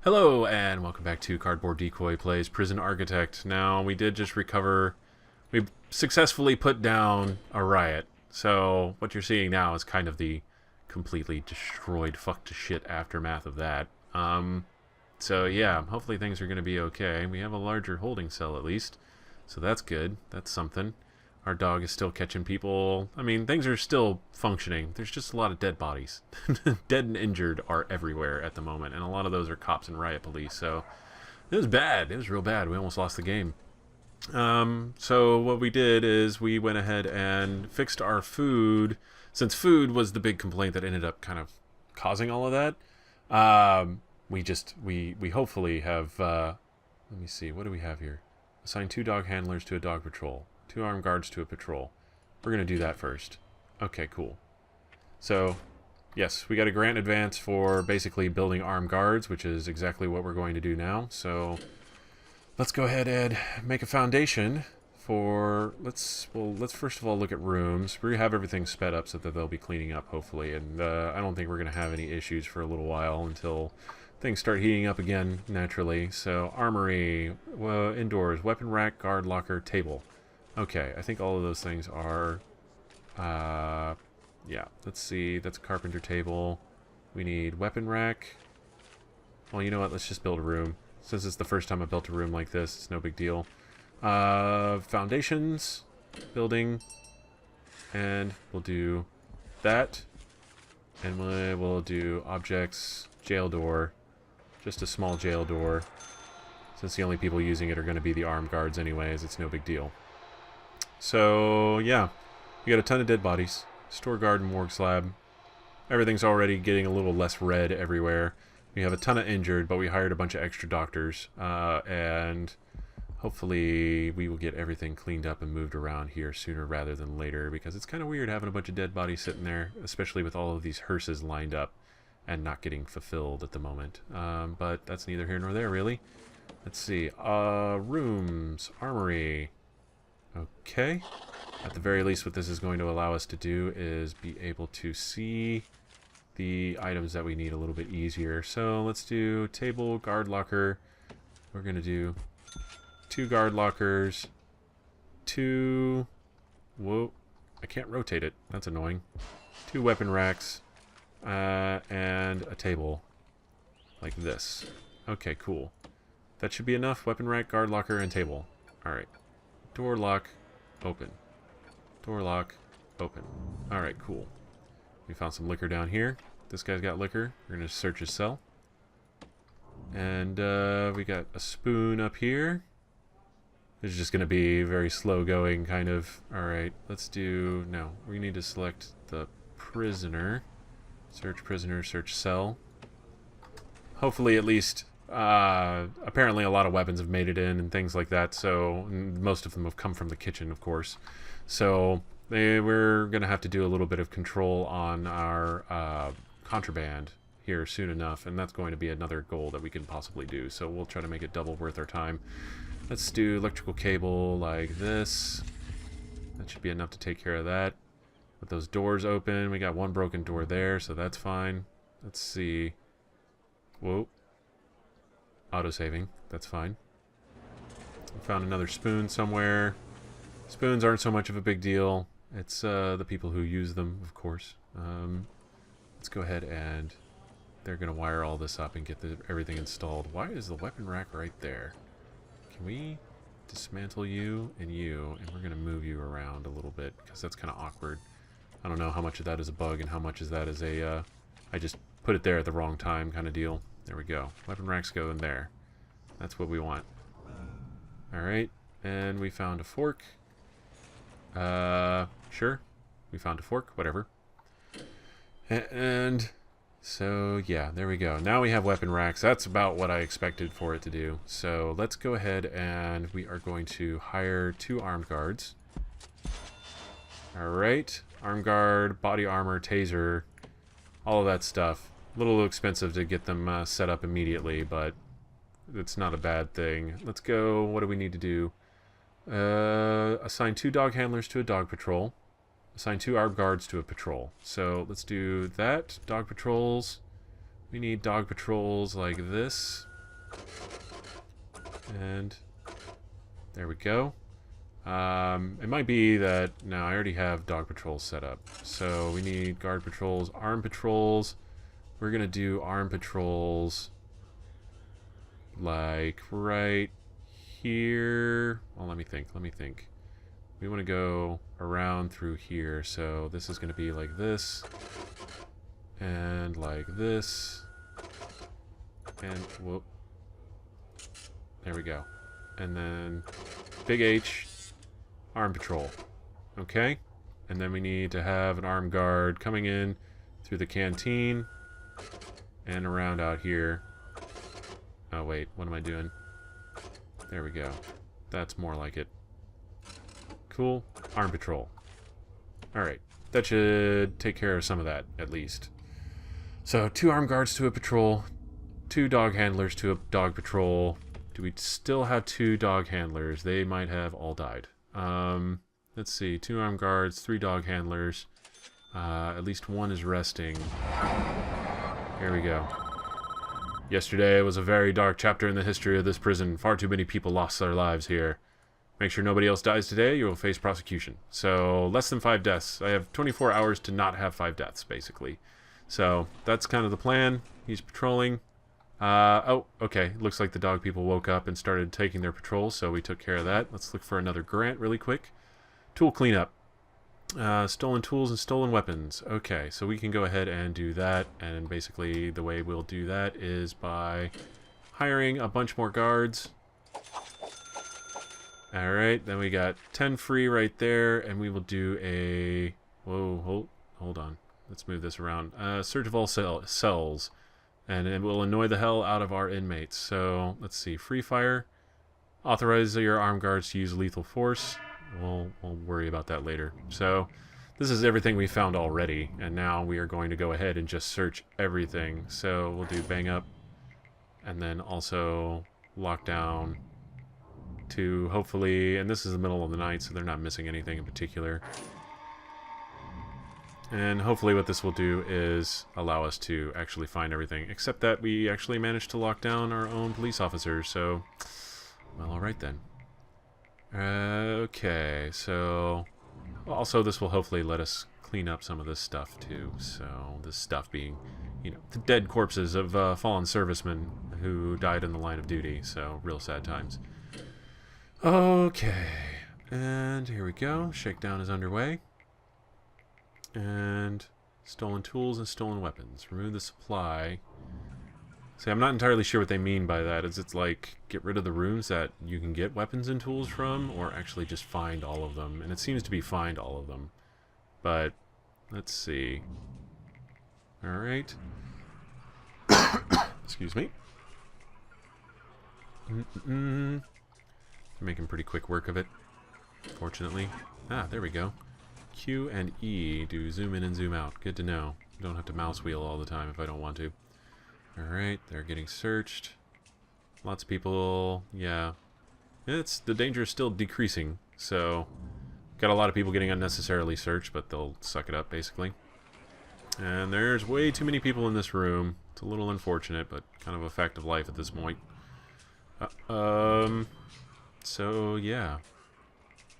Hello, and welcome back to Cardboard Decoy Plays Prison Architect. Now, we did just recover... We successfully put down a riot. So, what you're seeing now is kind of the completely destroyed, fucked to shit aftermath of that. So yeah, hopefully things are going to be okay. We have a larger holding cell at least. So that's good. That's something. Our dog is still catching people. I mean, things are still functioning. There's just a lot of dead bodies. Dead and injured are everywhere at the moment, and a lot of those are cops and riot police. So it was bad. It was real bad. We almost lost the game. So what we did is we went ahead and fixed our food. Since food was the big complaint that ended up kind of causing all of that, we hopefully have, let me see, what do we have here? Assign 2 dog handlers to a dog patrol. 2 armed guards to a patrol. We're going to do that first. Okay, cool. So, yes, we got a grant advance for basically building armed guards, which is exactly what we're going to do now. So, let's go ahead and make a foundation for... Let's first of all look at rooms. We have everything sped up so that they'll be cleaning up, hopefully. And I don't think we're going to have any issues for a little while until things start heating up again, naturally. So, armory, indoors, weapon rack, guard locker, table. Okay, I think all of those things are, yeah, let's see, that's a carpenter table. We need weapon rack. Well, you know what, let's just build a room. Since it's the first time I built a room like this, it's no big deal. Foundations, building, and we'll do that. And we'll do objects, jail door, just a small jail door. Since the only people using it are going to be the armed guards anyways, it's no big deal. So, yeah, we got a ton of dead bodies. Store guard and morgue slab. Everything's already getting a little less red everywhere. We have a ton of injured, but we hired a bunch of extra doctors. And hopefully we will get everything cleaned up and moved around here sooner rather than later, because it's kind of weird having a bunch of dead bodies sitting there, especially with all of these hearses lined up and not getting fulfilled at the moment. But that's neither here nor there, really. Let's see. Rooms. Armory. Okay. At the very least, what this is going to allow us to do is be able to see the items that we need a little bit easier. So let's do table, guard locker. We're going to do 2 guard lockers, 2... Whoa. I can't rotate it. That's annoying. 2 weapon racks, and a table. Like this. Okay, cool. That should be enough. Weapon rack, guard locker, and table. Alright. Door lock, open. Door lock, open. Alright, cool. We found some liquor down here. This guy's got liquor. We're going to search his cell. And we got a spoon up here. This is just going to be very slow going, kind of. Alright, let's do... No, we need to select the prisoner. Search prisoner, search cell. Hopefully at least... apparently a lot of weapons have made it in and things like that, so most of them have come from the kitchen, of course. So we're going to have to do a little bit of control on our contraband here soon enough, and that's going to be another goal that we can possibly do. So we'll try to make it double worth our time. Let's do electrical cable like this. That should be enough to take care of that. With those doors open, we got 1 broken door there, so that's fine. Let's see. Whoa. Auto-saving. That's fine. We found another spoon somewhere. Spoons aren't so much of a big deal. It's the people who use them, of course. Let's go ahead and... They're going to wire all this up and get everything installed. Why is the weapon rack right there? Can we dismantle you, and we're going to move you around a little bit, because that's kind of awkward. I don't know how much of that is a bug and how much of that is a... I just put it there at the wrong time kind of deal. There we go. Weapon racks go in there. That's what we want. Alright. And we found a fork. Sure. We found a fork. Whatever. And so, yeah, there we go. Now we have weapon racks. That's about what I expected for it to do. So let's go ahead and we are going to hire 2 armed guards. Alright. Armed guard, body armor, taser, all of that stuff. A little expensive to get them set up immediately, but it's not a bad thing. Let's go. What do we need to do? Assign 2 dog handlers to a dog patrol. Assign 2 armed guards to a patrol. So let's do that. Dog patrols. We need dog patrols like this. And there we go. It might be that... No, I already have dog patrols set up. So we need guard patrols, armed patrols. We're going to do armed patrols like right here. Well, let me think. We want to go around through here. So this is going to be like this. And like this. And whoop. There we go. And then big H, armed patrol. Okay? And then we need to have an armed guard coming in through the canteen and around out here. Oh, wait. What am I doing? There we go. That's more like it. Cool. Armed patrol. Alright. That should take care of some of that, at least. So, 2 armed guards to a patrol, 2 dog handlers to a dog patrol. Do we still have 2 dog handlers? They might have all died. Let's see. 2 armed guards, 3 dog handlers. At least 1 is resting. Here we go. Yesterday was a very dark chapter in the history of this prison. Far too many people lost their lives here. Make sure nobody else dies today, you will face prosecution. So, less than 5 deaths. I have 24 hours to not have 5 deaths, basically. So, that's kind of the plan. He's patrolling. Oh, okay. Looks like the dog people woke up and started taking their patrols, so we took care of that. Let's look for another grant really quick. Tool cleanup. Stolen tools and stolen weapons. Okay, so we can go ahead and do that, and basically the way we'll do that is by hiring a bunch more guards. Alright, then we got 10 free right there, and we will do a... Whoa, hold on. Let's move this around. Search of all cells, and it will annoy the hell out of our inmates. So, let's see. Free fire. Authorize your armed guards to use lethal force. We'll worry about that later. So, this is everything we found already, and now we are going to go ahead and just search everything. So, we'll do bang up, and then also lockdown to hopefully, and this is the middle of the night, so they're not missing anything in particular. And hopefully what this will do is allow us to actually find everything, except that we actually managed to lock down our own police officers, so, well, alright then. Okay, so, also this will hopefully let us clean up some of this stuff too, so, this stuff being, you know, the dead corpses of fallen servicemen who died in the line of duty, so, real sad times. Okay, and here we go, shakedown is underway. And stolen tools and stolen weapons. Remove the supply. See, I'm not entirely sure what they mean by that. Is it like get rid of the rooms that you can get weapons and tools from, or actually just find all of them? And it seems to be find all of them. But let's see. Alright. Excuse me. They're making pretty quick work of it, fortunately. Ah, there we go. Q and E do zoom in and zoom out. Good to know. Don't have to mouse wheel all the time if I don't want to. Alright, they're getting searched. Lots of people, yeah. The danger is still decreasing, so got a lot of people getting unnecessarily searched, but they'll suck it up, basically. And there's way too many people in this room. It's a little unfortunate, but kind of a fact of life at this point. So, yeah.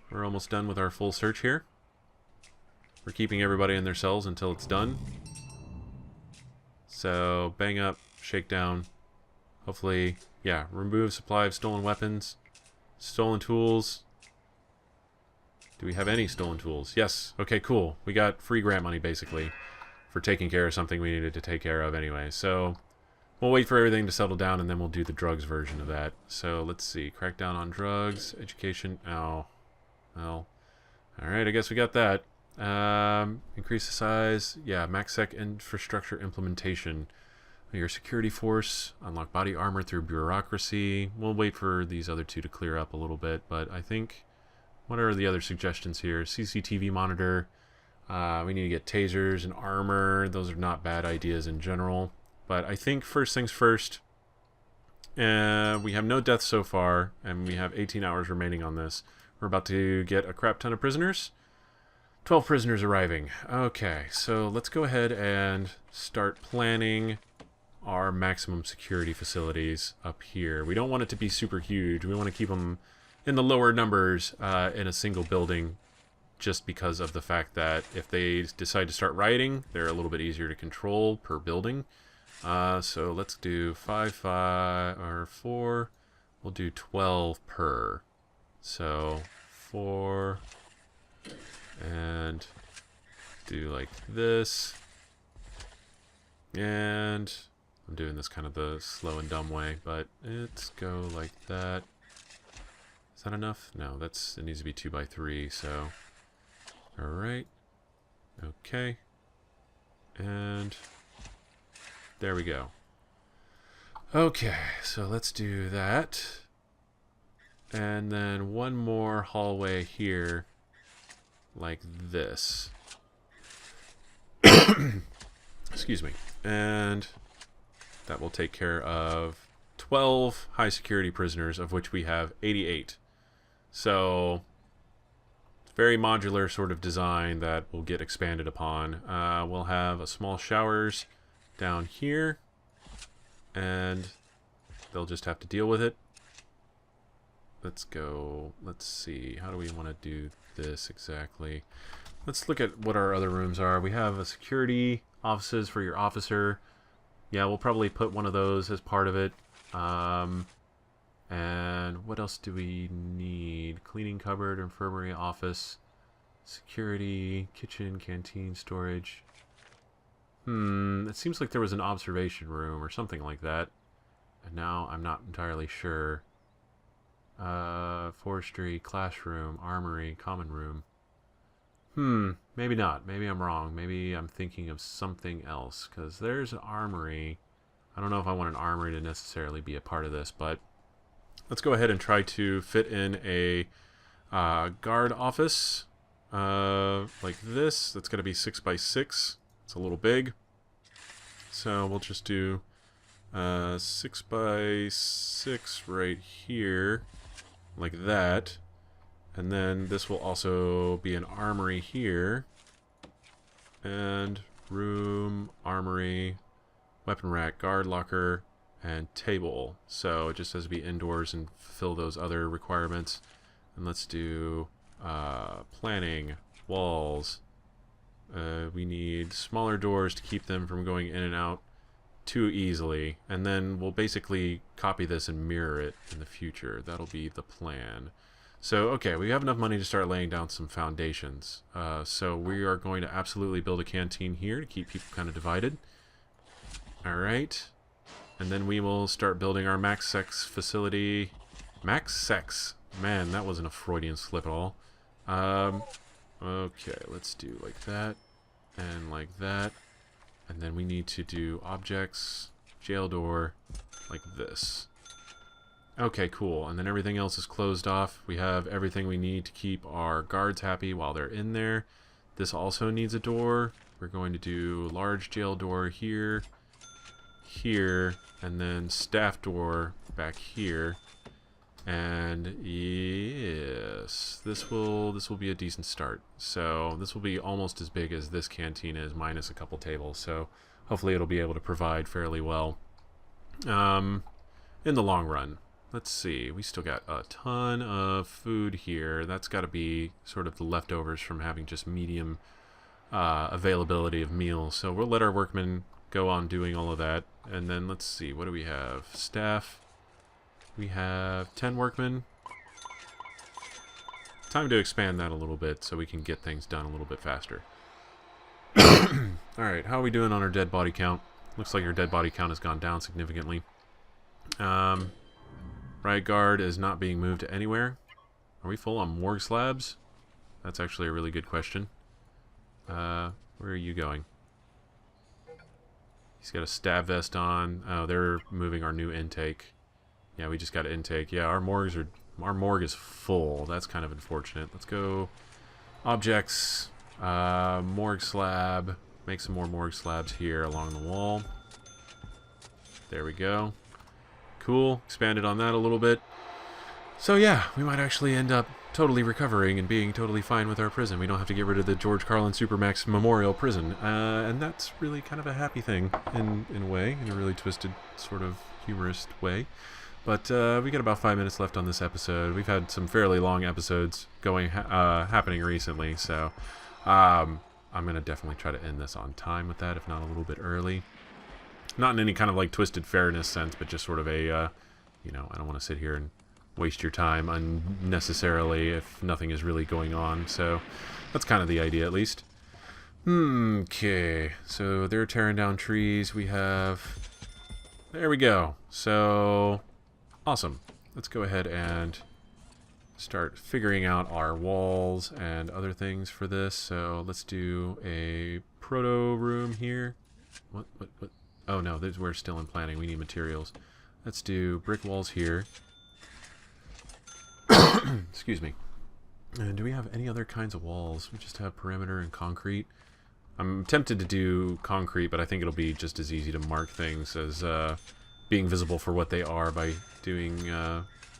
We're almost done with our full search here. We're keeping everybody in their cells until it's done. So, bang up, shake down. Hopefully, yeah, remove supply of stolen weapons. Stolen tools. Do we have any stolen tools? Yes. Okay, cool. We got free grant money, basically, for taking care of something we needed to take care of anyway. So, we'll wait for everything to settle down, and then we'll do the drugs version of that. So, let's see. Crack down on drugs. Education. Oh. Well. Alright, I guess we got that. Increase the size. Yeah, MaxSec infrastructure implementation. Your security force. Unlock body armor through bureaucracy. We'll wait for these other two to clear up a little bit, but I think... What are the other suggestions here? CCTV monitor. We need to get tasers and armor. Those are not bad ideas in general. But I think first things first. We have no deaths so far, and we have 18 hours remaining on this. We're about to get a crap ton of prisoners. 12 prisoners arriving. Okay, so let's go ahead and start planning our maximum security facilities up here. We don't want it to be super huge. We want to keep them in the lower numbers in a single building, just because of the fact that if they decide to start rioting, they're a little bit easier to control per building. So let's do 4. We'll do 12 per. So 4 and do like this. And I'm doing this kind of the slow and dumb way, but let's go like that. Is that enough? No, it needs to be 2 by 3, so alright. Okay. And there we go. Okay, so let's do that. And then one more hallway here, like this. Excuse me. And that will take care of 12 high security prisoners, of which we have 88. So, very modular sort of design that will get expanded upon. We'll have a small showers down here, and they'll just have to deal with it. Let's go. Let's see. How do we want to do this exactly? Let's look at what our other rooms are. We have a security offices for your officer. Yeah, we'll probably put one of those as part of it. And what else do we need? Cleaning cupboard, infirmary, office, security, kitchen, canteen, storage. It seems like there was an observation room or something like that. And now I'm not entirely sure. Forestry, classroom, armory, common room. Maybe not. Maybe I'm wrong. Maybe I'm thinking of something else, because there's an armory. I don't know if I want an armory to necessarily be a part of this, but let's go ahead and try to fit in a guard office like this. That's going to be 6 by 6. It's a little big. So we'll just do 6 by 6 right here, like that. And then this will also be an armory here. And room, armory, weapon rack, guard locker, and table. So it just has to be indoors and fulfill those other requirements. And let's do planning, walls. We need smaller doors to keep them from going in and out too easily. And then we'll basically copy this and mirror it in the future. That'll be the plan. So, okay, we have enough money to start laying down some foundations. So we are going to absolutely build a canteen here to keep people kind of divided. Alright. And then we will start building our max sex facility. Max sex. Man, that wasn't a Freudian slip at all. Okay, let's do like that. And like that. And then we need to do objects, jail door, like this. Okay, cool. And then everything else is closed off. We have everything we need to keep our guards happy while they're in there. This also needs a door. We're going to do large jail door here, here, and then staff door back here. And yes, this will be a decent start. So this will be almost as big as this canteen is, minus a couple tables. So hopefully it'll be able to provide fairly well in the long run. Let's see, we still got a ton of food here. That's got to be sort of the leftovers from having just medium availability of meals. So we'll let our workmen go on doing all of that. And then let's see, what do we have? Staff. We have 10 workmen. Time to expand that a little bit so we can get things done a little bit faster. Alright, how are we doing on our dead body count? Looks like our dead body count has gone down significantly. Riot guard is not being moved to anywhere. Are we full on morgue slabs? That's actually a really good question. Where are you going? He's got a stab vest on. Oh, they're moving our new intake. Yeah, we just got intake. Yeah, our morgue is full. That's kind of unfortunate. Let's go objects, morgue slab. Make some more morgue slabs here along the wall. There we go. Cool. Expanded on that a little bit. So yeah, we might actually end up totally recovering and being totally fine with our prison. We don't have to get rid of the George Carlin Supermax Memorial Prison. And that's really kind of a happy thing in a way, in a really twisted, sort of humorous way. But we got about 5 minutes left on this episode. We've had some fairly long episodes happening recently, so I'm going to definitely try to end this on time with that, if not a little bit early. Not in any kind of like twisted fairness sense, but just sort of a, I don't want to sit here and waste your time unnecessarily if nothing is really going on. So that's kind of the idea, at least. Okay, so they're tearing down trees. There we go. So awesome. Let's go ahead and start figuring out our walls and other things for this. So let's do a proto room here. What? Oh no, we're still in planning. We need materials. Let's do brick walls here. Excuse me. And do we have any other kinds of walls? We just have perimeter and concrete. I'm tempted to do concrete, but I think it'll be just as easy to mark things as being visible for what they are by doing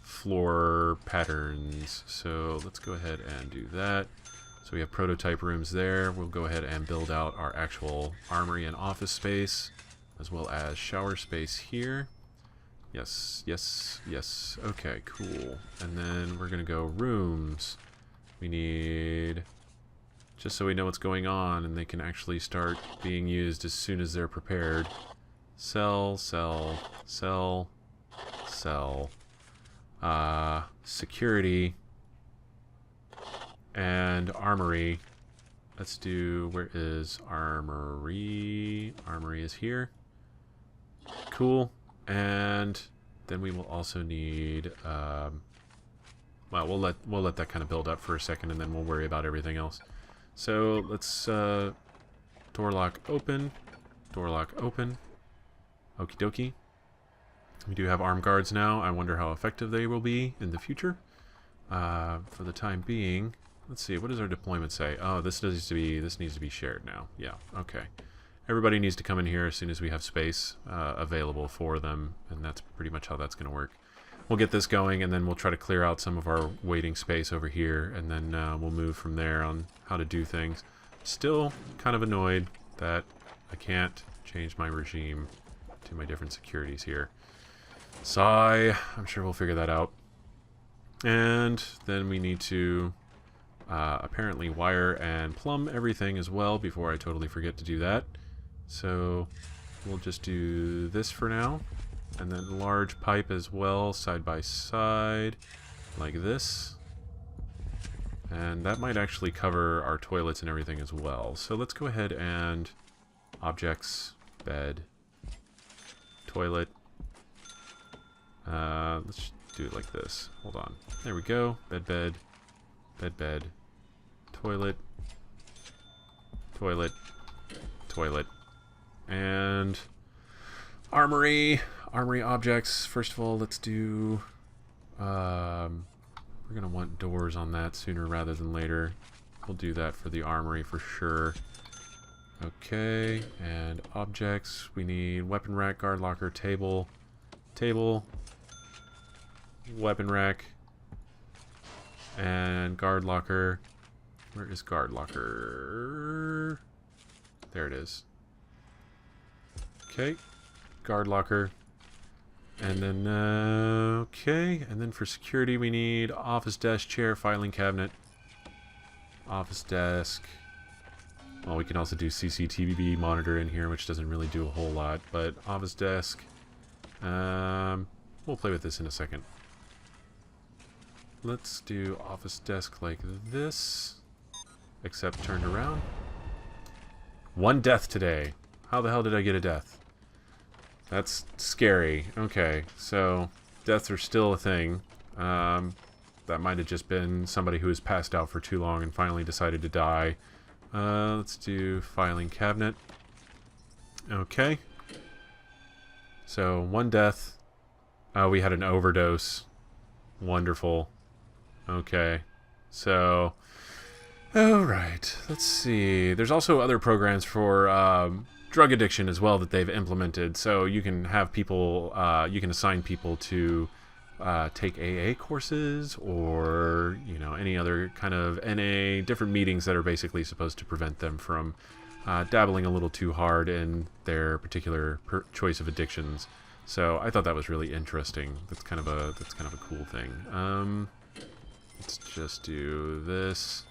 floor patterns. So let's go ahead and do that. So we have prototype rooms there. We'll go ahead and build out our actual armory and office space, as well as shower space here. Yes, yes, yes. Okay, cool. And then we're going to go rooms. We need, just so we know what's going on and they can actually start being used as soon as they're prepared. Cell, cell, cell, cell. Security. And armory. Let's do, where is armory? Armory is here. Cool. And then we will also need, well, we'll let that kind of build up for a second, and then we'll worry about everything else. So let's door lock open, door lock open. Okie dokie. We do have armed guards now. I wonder how effective they will be in the future. For the time being, let's see. What does our deployment say? Oh, this needs to be shared now. Yeah. Okay. Everybody needs to come in here as soon as we have space available for them, and that's pretty much how that's going to work. We'll get this going, and then we'll try to clear out some of our waiting space over here, and then we'll move from there on how to do things. Still kind of annoyed that I can't change my regime to my different securities here. Sigh. I'm sure we'll figure that out. And then we need to apparently wire and plumb everything as well before I totally forget to do that. So we'll just do this for now, and then large pipe as well, side by side, like this. And that might actually cover our toilets and everything as well. So let's go ahead and objects, bed, toilet. Let's do it like this. Hold on. There we go. Bed, bed, bed, bed, toilet, toilet, toilet. And armory objects. First of all, let's do, we're going to want doors on that sooner rather than later. We'll do that for the armory for sure. Okay, and objects. We need weapon rack, guard locker, table, weapon rack, and guard locker. Where is guard locker? There it is. Okay, guard locker, and then okay, and then for security we need office desk, chair, filing cabinet, office desk. Well, we can also do CCTV monitor in here, which doesn't really do a whole lot, but office desk. We'll play with this in a second. Let's do office desk like this, except turned around. One death today. How the hell did I get a death? That's scary. Okay, so deaths are still a thing. That might have just been somebody who has passed out for too long and finally decided to die. Let's do filing cabinet. Okay. So, one death. We had an overdose. Wonderful. Okay. So, alright. Let's see. There's also other programs for drug addiction as well that they've implemented. So you can have people, you can assign people to take AA courses or, you know, any other kind of NA, different meetings that are basically supposed to prevent them from dabbling a little too hard in their particular choice of addictions. So I thought that was really interesting. That's kind of a cool thing. Let's just do this,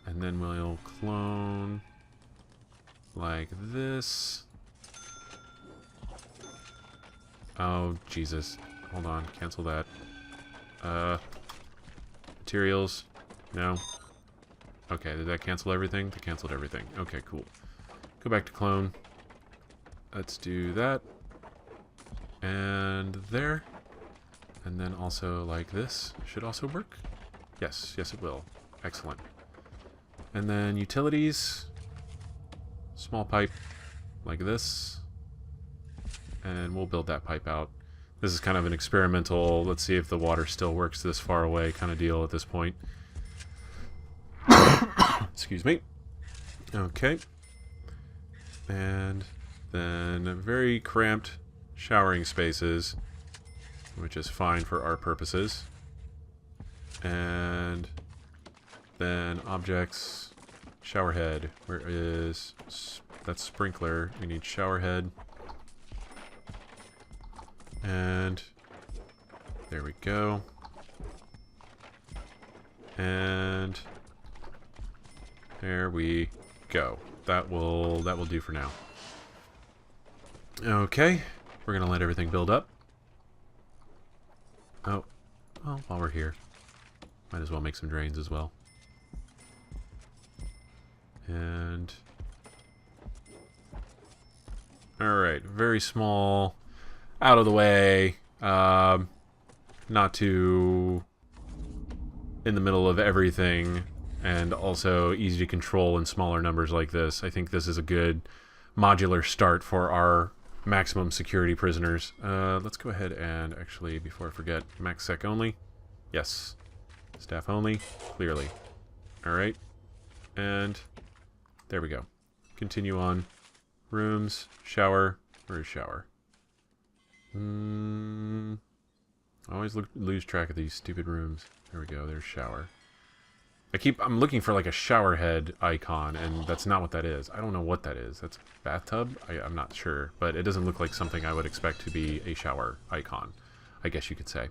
and then we'll clone like this. Oh Jesus! Hold on, cancel that. Materials, no. Okay, did that cancel everything? That canceled everything. Okay, cool. Go back to clone. Let's do that. And there. And then also like this. Should also work. Yes, yes it will. Excellent. And then utilities. Small pipe like this. And we'll build that pipe out. This is kind of an experimental, let's see if the water still works this far away kind of deal at this point. Excuse me. Okay. And then very cramped showering spaces, which is fine for our purposes. And then objects, shower head. Where is that sprinkler? We need shower head. And there we go. And there we go. That will do for now. Okay, we're gonna let everything build up. Oh, well, while we're here, might as well make some drains as well. And all right, very small, out of the way, not too in the middle of everything, and also easy to control in smaller numbers like this. I think this is a good modular start for our maximum security prisoners. Let's go ahead and actually, before I forget, max sec only. Yes. Staff only. Clearly. Alright. And there we go. Continue on. Rooms. Shower. Where's shower? I always lose track of these stupid rooms. There we go. There's shower. I'm looking for like a shower head icon, and that's not what that is. I don't know what that is. That's bathtub? I'm not sure, but it doesn't look like something I would expect to be a shower icon, I guess you could say.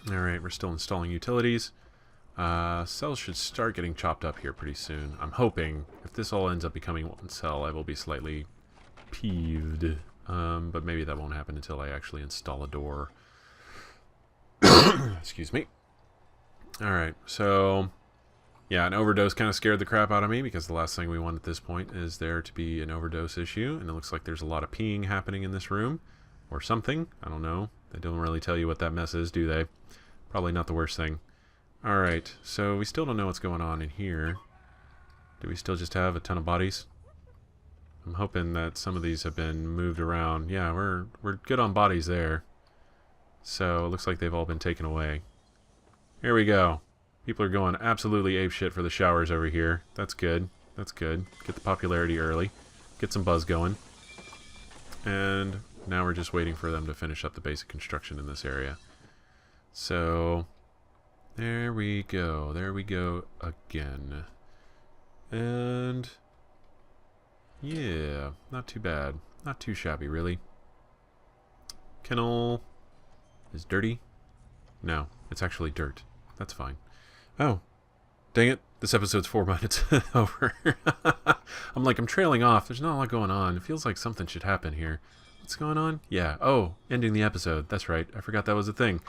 Alright, we're still installing utilities. Cells should start getting chopped up here pretty soon. I'm hoping. If this all ends up becoming one cell, I will be slightly peeved. But maybe that won't happen until I actually install a door. Excuse me. Alright, so yeah, an overdose kind of scared the crap out of me, because the last thing we want at this point is there to be an overdose issue, and it looks like there's a lot of peeing happening in this room, or something. I don't know. They don't really tell you what that mess is, do they? Probably not the worst thing. Alright, so we still don't know what's going on in here. Do we still just have a ton of bodies? I'm hoping that some of these have been moved around. Yeah, we're good on bodies there. So it looks like they've all been taken away. Here we go. People are going absolutely apeshit for the showers over here. That's good. That's good. Get the popularity early. Get some buzz going. And now we're just waiting for them to finish up the basic construction in this area. So there we go. There we go again. And yeah, not too bad. Not too shabby, really. Kennel is dirty. No, it's actually dirt. That's fine. Oh, dang it. This episode's 4 minutes over. I'm trailing off. There's not a lot going on. It feels like something should happen here. What's going on? Yeah. Oh, ending the episode. That's right. I forgot that was a thing.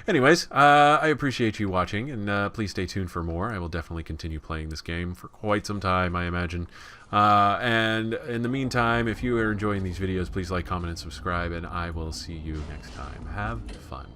Anyways, I appreciate you watching, and please stay tuned for more. I will definitely continue playing this game for quite some time, I imagine. And in the meantime, if you are enjoying these videos, please like, comment, and subscribe, and I will see you next time. Have fun.